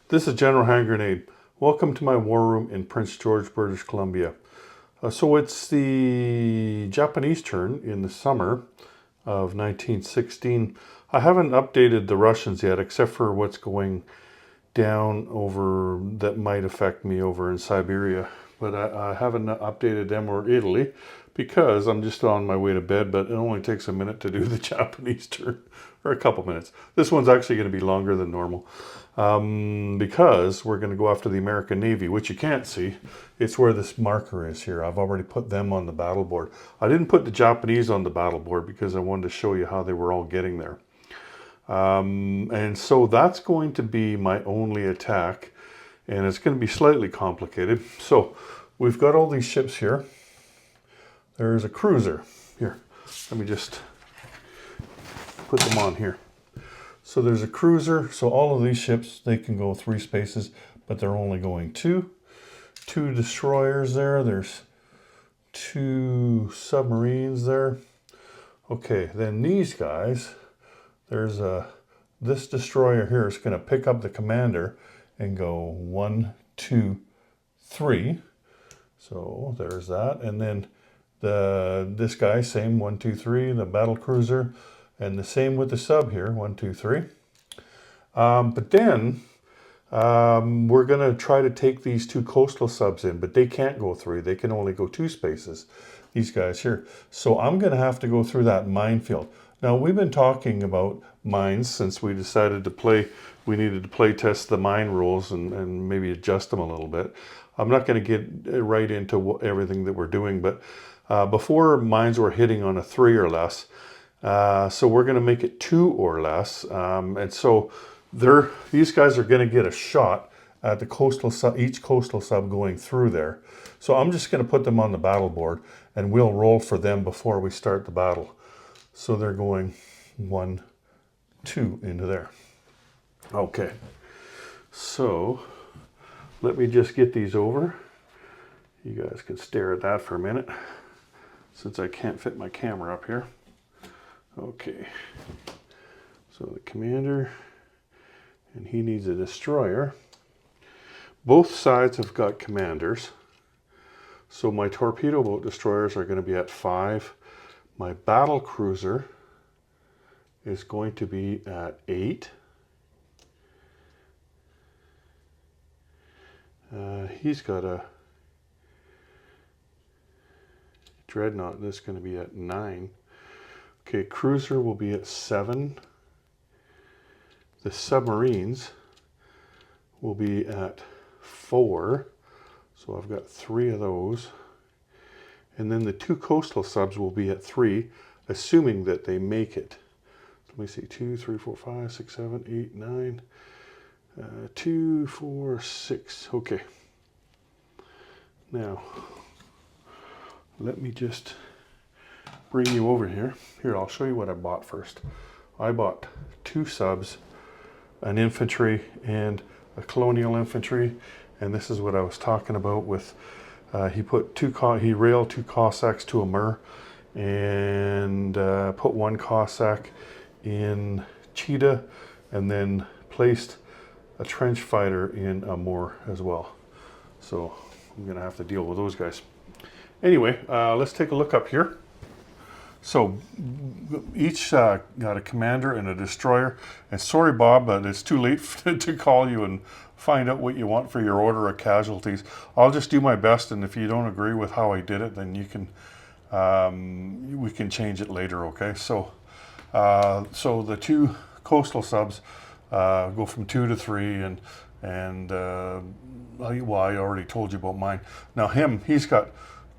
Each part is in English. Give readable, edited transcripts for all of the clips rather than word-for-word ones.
This is General Hand Grenade. Welcome to my war room in Prince George, British Columbia. So it's the Japanese turn in the summer of 1916. I haven't updated the Russians yet, except for what's going down over that might affect me over in Siberia. But I haven't updated them or Italy because I'm just on my way to bed, but it only takes a minute to do the Japanese turn, or a couple minutes. This one's actually going to be longer than normal because we're going to go after the American Navy, which you can't see. It's where this marker is here. I've already put them on the battle board. I didn't put the Japanese on the battle board because I wanted to show you how they were all getting there. And so that's going to be my only attack, and it's going to be slightly complicated. So we've got all these ships here. There's a cruiser here. Let me just put them on here. So there's a cruiser. So all of these ships, they can go 3 spaces, but they're only going 2. 2 destroyers there. There's 2 submarines there. Okay, then these guys, there's this destroyer here is going to pick up the commander and go 1, 2, 3. So there's that. And then this guy, same 1, 2, 3, the battle cruiser, and the same with the sub here, 1, 2, 3. But then we're going to try to take these 2 coastal subs in, but they can't go 3. They can only go 2 spaces, these guys here. So I'm going to have to go through that minefield. Now, we've been talking about mines since we decided to play. We needed to play test the mine rules and maybe adjust them a little bit. I'm not going to get right into everything that we're doing, but before mines were hitting on a 3 or less. So we're going to make it 2 or less. And so these guys are going to get a shot at the coastal sub, each coastal sub going through there. So I'm just going to put them on the battle board and we'll roll for them before we start the battle. So they're going 1, 2 into there. Okay. So let me just get these over. You guys can stare at that for a minute since I can't fit my camera up here. Okay. So the commander, and he needs a destroyer. Both sides have got commanders. So my torpedo boat destroyers are going to be at 5. My battle cruiser is going to be at 8. He's got a dreadnought that's going to be at 9. Okay, cruiser will be at 7. The submarines will be at 4. So I've got 3 of those. And then the 2 coastal subs will be at 3, assuming that they make it. Let me see, 2, 3, 4, 5, 6, 7, 8, 9. 2, 4, 6. Okay. Now, let me just bring you over here. Here, I'll show you what I bought first. I bought 2 subs, an infantry and a colonial infantry. And this is what I was talking about with, he railed 2 Cossacks to a Mir and put 1 Cossack in Cheetah and then placed a trench fighter in a Moor as well. So I'm going to have to deal with those guys. Anyway, let's take a look up here. So each got a commander and a destroyer. And sorry, Bob, but it's too late to call you and find out what you want for your order of casualties. I'll just do my best, and if you don't agree with how I did it, then you can we can change it later. Okay? So so the 2 coastal subs go from 2 to 3, and well, I already told you about mine. Now he's got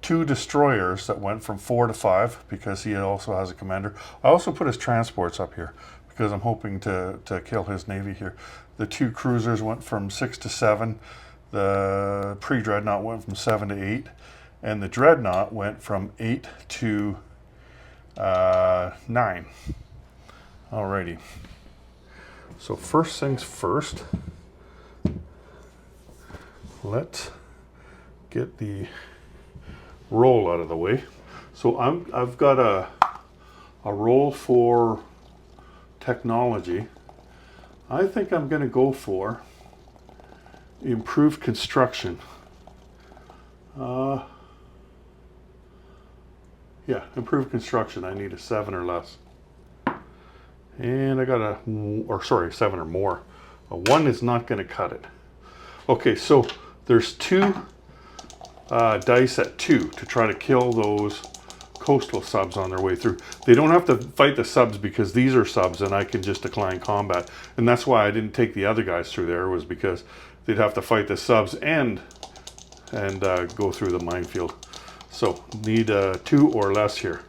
2 destroyers that went from 4 to 5 because he also has a commander. I also put his transports up here because I'm hoping to kill his navy here. The 2 cruisers went from 6 to 7. The pre-dreadnought went from 7 to 8. And the dreadnought went from 8 to 9. Alrighty. So first things first, let's get the roll out of the way. So I've got a roll for technology. I think I'm going to go for Improved construction. Yeah, improved construction. I need a 7 or less. And I got a, 7 or more. A 1 is not going to cut it. Okay, so there's 2 dice at 2 to try to kill those coastal subs on their way through. They don't have to fight the subs because these are subs and I can just decline combat. And that's why I didn't take the other guys through there, was because they'd have to fight the subs and go through the minefield. So need 2 or less here.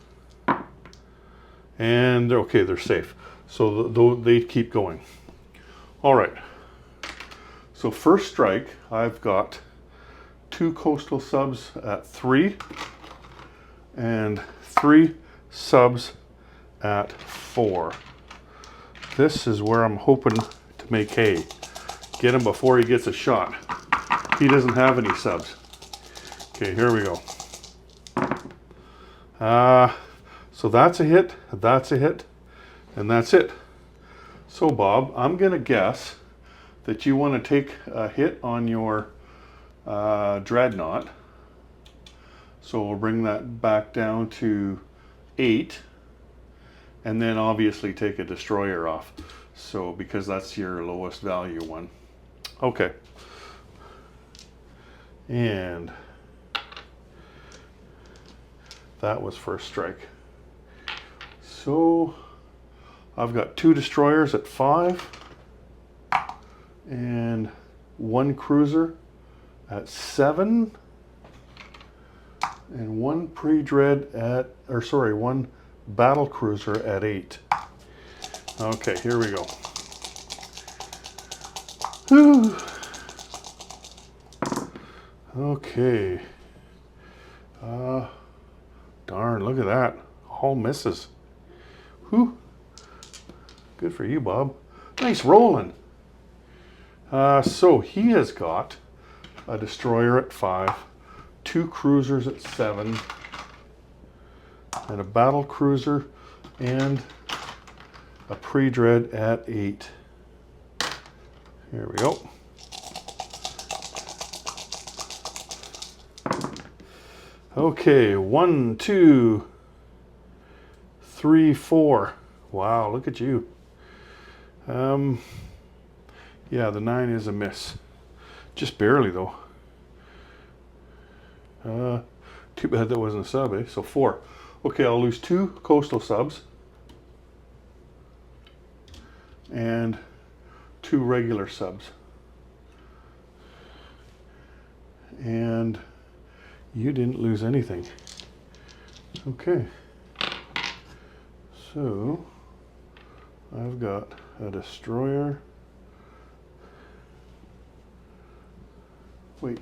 And okay, they're safe. So they keep going. All right. So first strike, I've got 2 coastal subs at 3 and 3 subs at 4. This is where I'm hoping to make hay. Get him before he gets a shot. He doesn't have any subs. Okay, here we go. So that's a hit, and that's it. So Bob, I'm gonna guess that you want to take a hit on your dreadnought. So we'll bring that back down to 8, and then obviously take a destroyer off. So because that's your lowest value one. Okay. And that was first strike. So I've got 2 destroyers at 5 and 1 cruiser at 7 and 1 pre-dread at, one battle cruiser at 8. Okay, here we go. Whew. Okay. Darn, look at that. All misses. Whew. Good for you, Bob. Nice rolling. So he has got a destroyer at 5, 2 cruisers at 7, and a battle cruiser and a pre-dread at 8. Here we go. Okay, 1, 2, 3, 4. Wow, look at you. Yeah, the 9 is a miss. Just barely, though. Too bad that wasn't a sub, eh? So 4. Okay, I'll lose 2 coastal subs and 2 regular subs. And you didn't lose anything. Okay. So I've got a destroyer. Wait,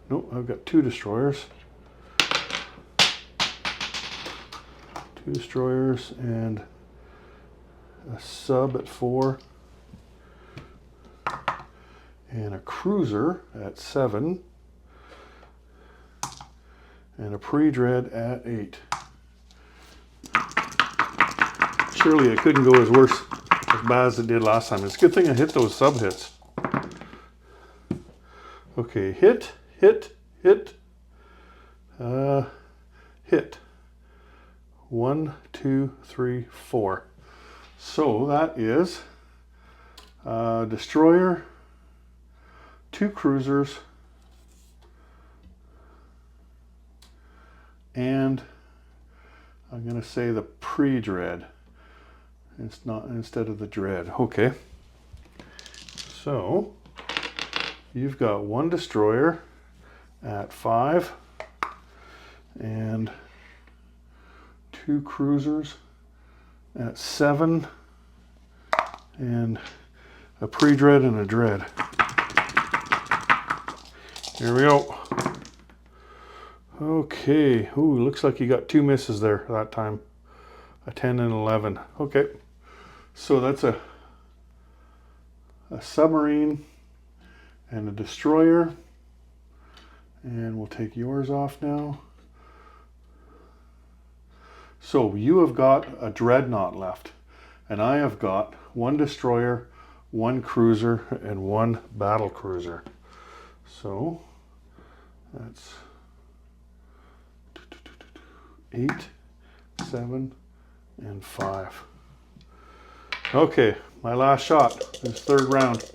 no, I've got 2 destroyers. 2 destroyers and a sub at 4. And a cruiser at 7. And a pre-dread at 8. Surely it couldn't go as bad as it did last time. It's a good thing I hit those sub hits. Okay, hit. Hit. 1, 2, 3, 4. So that is destroyer, 2 cruisers, and I'm going to say the pre-dread. It's not instead of the dread. Okay. So you've got 1 destroyer at 5 and 2 cruisers at 7 and a pre-dread and a dread. Here we go. Okay. Ooh, looks like you got 2 misses there that time. A 10 and 11. Okay. So that's a submarine and a destroyer. And we'll take yours off now. So you have got a dreadnought left. And I have got 1 destroyer, 1 cruiser, and 1 battle cruiser. So that's 8, 7, and 5. Okay, my last shot, this third round.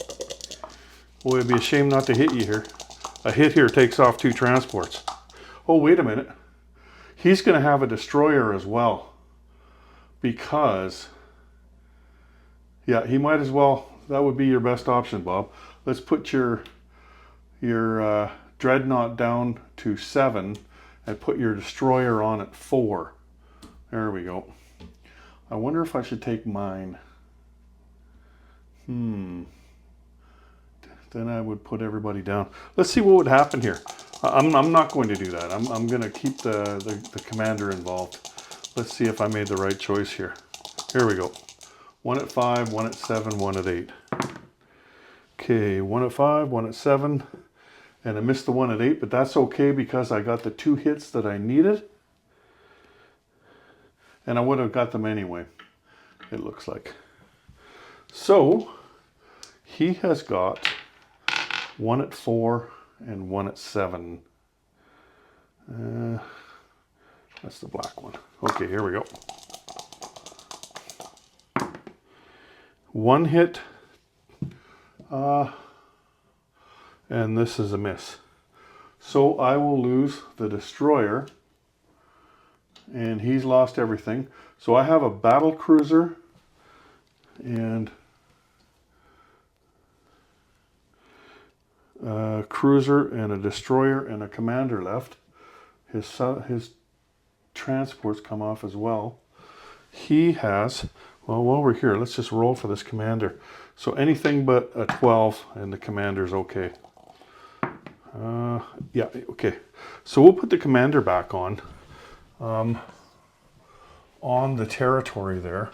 Boy, it'd be a shame not to hit you here. A hit here takes off 2 transports. Oh, wait a minute. He's going to have a destroyer as well. Because, yeah, he might as well. That would be your best option, Bob. Let's put your dreadnought down to 7 and put your destroyer on at 4. There we go. I wonder if I should take mine. Then I would put everybody down. Let's see what would happen here. I'm not going to do that. I'm going to keep the commander involved. Let's see if I made the right choice here. Here we go. 1 at 5, 1 at 7, 1 at 8. Okay, 1 at 5, 1 at 7. And I missed the 1 at 8, but that's okay because I got the 2 hits that I needed. And I would have got them anyway, it looks like. So, he has got 1 at 4 and 1 at 7. That's the black one. Okay, here we go. 1 hit. And this is a miss. So I will lose the destroyer. And he's lost everything. So I have a battle cruiser and a cruiser and a destroyer and a commander left. His transports come off as well. He has, well, while we're here, let's just roll for this commander. So anything but a 12 and the commander's okay. Yeah, okay. So we'll put the commander back on the territory there.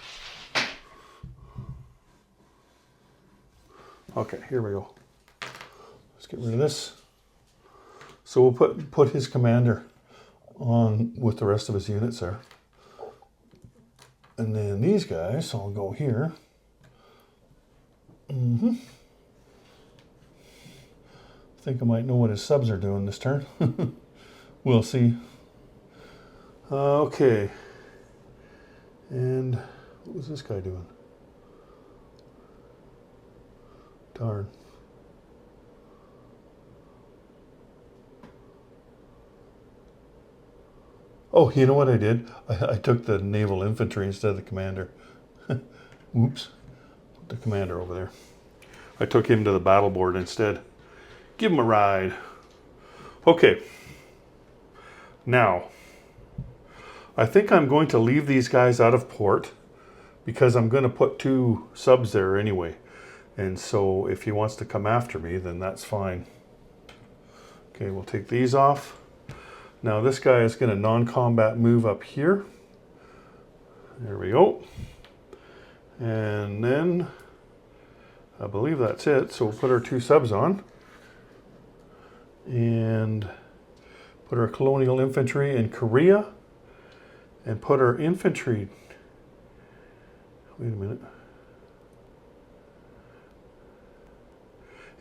Okay, here we go. Let's get rid of this. So we'll put his commander on with the rest of his units there. And then these guys, I'll go here. I think I might know what his subs are doing this turn. We'll see. Okay. And what was this guy doing? Darn. Oh, you know what I did? I took the naval infantry instead of the commander. Oops. Put the commander over there. I took him to the battle board instead. Give him a ride. Okay. Now, I think I'm going to leave these guys out of port because I'm going to put 2 subs there anyway. And so if he wants to come after me, then that's fine. Okay, we'll take these off. Now this guy is going to non-combat move up here. There we go. And then I believe that's it. So we'll put our 2 subs on. And put our colonial infantry in Korea. And put our infantry... Wait a minute.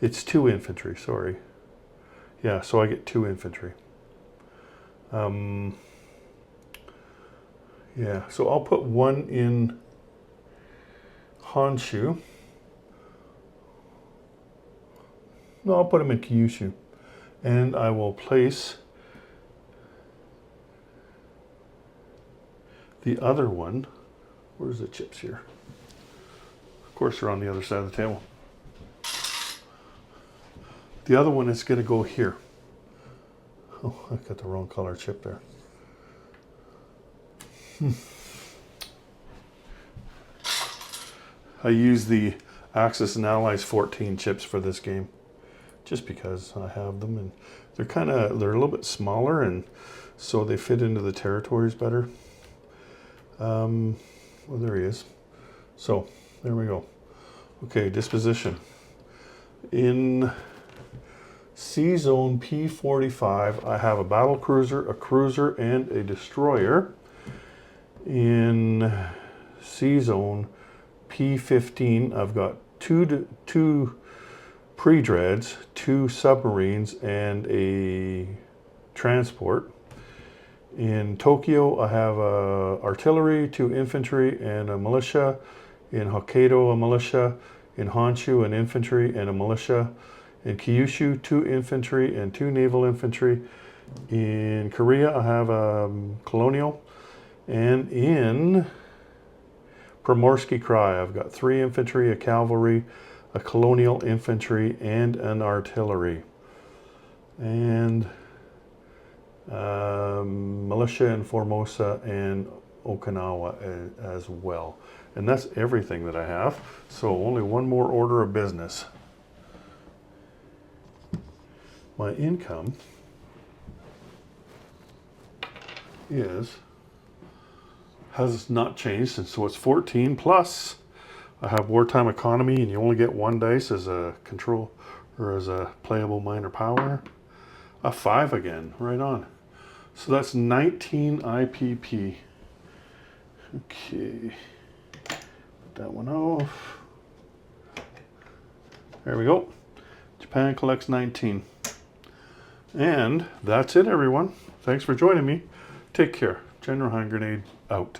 It's 2 infantry, sorry. Yeah, so I get 2 infantry. Yeah, so I'll put 1 in Honshu. No, I'll put him in Kyushu. And I will place the other one. Where's the chips here? Of course, they're on the other side of the table. The other one is going to go here. Oh, I got the wrong color chip there. I use the Axis and Allies 14 chips for this game, just because I have them, and they're a little bit smaller, and so they fit into the territories better. Well, there he is. So there we go. Okay, disposition. In C zone P45, I have a battle cruiser, a cruiser, and a destroyer. In C zone P15, I've got two pre-dreads, 2 submarines, and a transport. In Tokyo, I have artillery, 2 infantry, and a militia. In Hokkaido, a militia. In Honshu, an infantry and a militia. In Kyushu, 2 infantry and 2 naval infantry. In Korea, I have a colonial. And in Primorsky Krai, I've got 3 infantry, a cavalry, a colonial infantry, and an artillery. And militia in Formosa and Okinawa as well. And that's everything that I have. So only one more order of business. My income has not changed, and so it's 14 plus. I have wartime economy, and you only get 1 dice as a control or as a playable minor power. A 5 again, right on. So that's 19 IPP. Okay, put that one off. There we go. Japan collects 19. And that's it, everyone. Thanks for joining me. Take care. General Hand Grenade out.